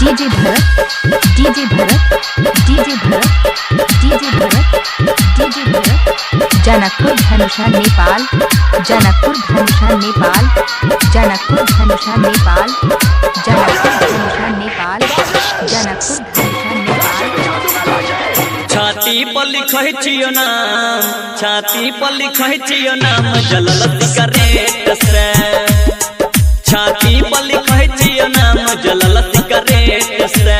DJ भरत DJ भरत DJ भरत DJ भरत DJ भरत जनकपुर धनुषा नेपाल जनकपुर धनुषा नेपाल जनकपुर धनुषा नेपाल जनकपुर धनुषा नेपाल जनकपुर धनुषा नेपाल। छाती पर लिखै छियो नाम, छाती पर लिखै छियो नाम जलल सिगरेट से। छाती पर लिखै छियो नाम जलल सिगरेट से।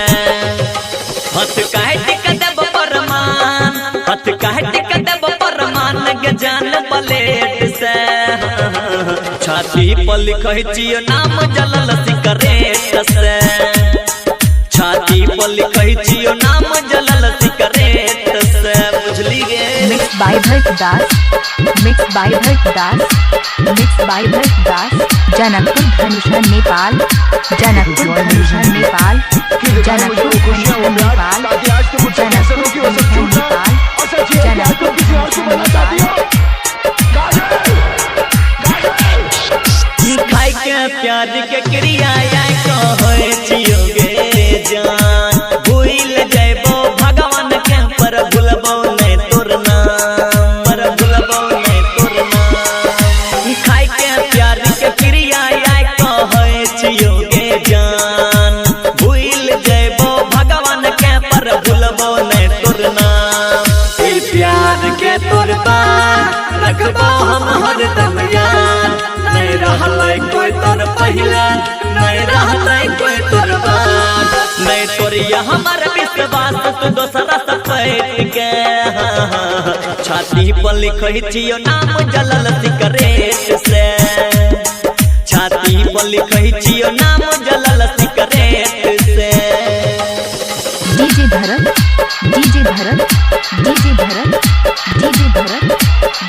हथ काट के देब परमान, हथ काट के देब परमान के जान प्लेट से। छाती पर लिखै छियो नाम जलल सिगरेट से। छाती पर लिखै छियो नाम जलल सिगरेट से। बुझली गे। Mix by Bharat Das, mix by Bharat Das, mix by Bharat Das. Janakpur Dhanusha Nepal Janakpur Dhanusha Nepal Janakpur Dhanusha Nepal Janakpur Dhanusha Nepal Janakpur Dhanusha Nepal. खाई के प्यार के क्रिया कहै छियो गे जान। भूल जैबो भगवान के पर भूलबो नहीं तोर नाम, पर भूलबो नहीं तोर नाम। खाई के प्यार के क्रिया कहै छियो गे जान। भूल जैबो भगवान के पर भूलबो नहीं तोर नाम। ई प्यार के तोर पार रखबो हम हरदम याद। नहीं रहलै कोई तोर पहले, नहीं रहलै कोई तोर बाद। नहीं तोर हमर विश्वास तू दोसरा से पैठ के। छाती पर लिखै छियो नाम जलल सिगरेट से। छाती पर लिखै छियो नाम जलल सिगरेट से। डीजे भरत डीजे भरत डीजे भरत डीजे भरत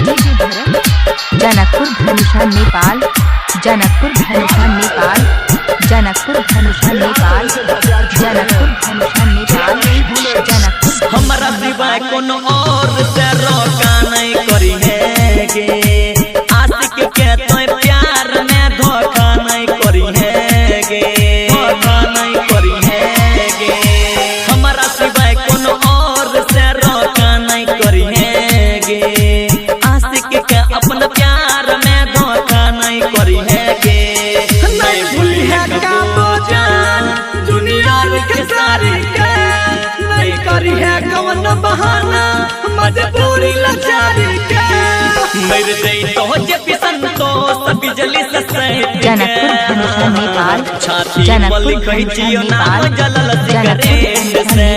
डीजे भरत। जनकपुर धनुषा नेपाल जनकपुर धनुषा नेपाल जनकपुर धनुषा नेपाल जनकपुर धनुषा नेपाल जनकपुर। हमरा सिवाय कोनो और से रोका नहीं करी है गे। आशिक के तोय प्यार में धोखा नहीं करी है गे, धोखा नहीं करी है गे। हमरा सिवाय कोनो और से रोका नहीं करी है गे। आशिक के अपना प्यार में धोखा नहीं करी है गे। नहीं भूली है कबो जान दुनिया के सारी के। नहीं करी है कवन बहाना मजबूरी लाचारी के। मर गई तो जे पिसन तो सब बिजली से सहित। जनकपुर धनुषा नेपाल छाती पर लिखै छियो नाम जलल सिगरेट से।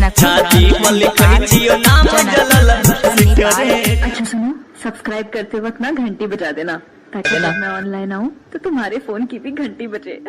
छाती पर लिखै छियो नाम जलल सिगरेट। अच्छा सुनो, सब्सक्राइब करते वक्त ना घंटी बजा देना ताकि जब मैं ऑनलाइन आऊँ तो तुम्हारे फोन की भी घंटी बजे।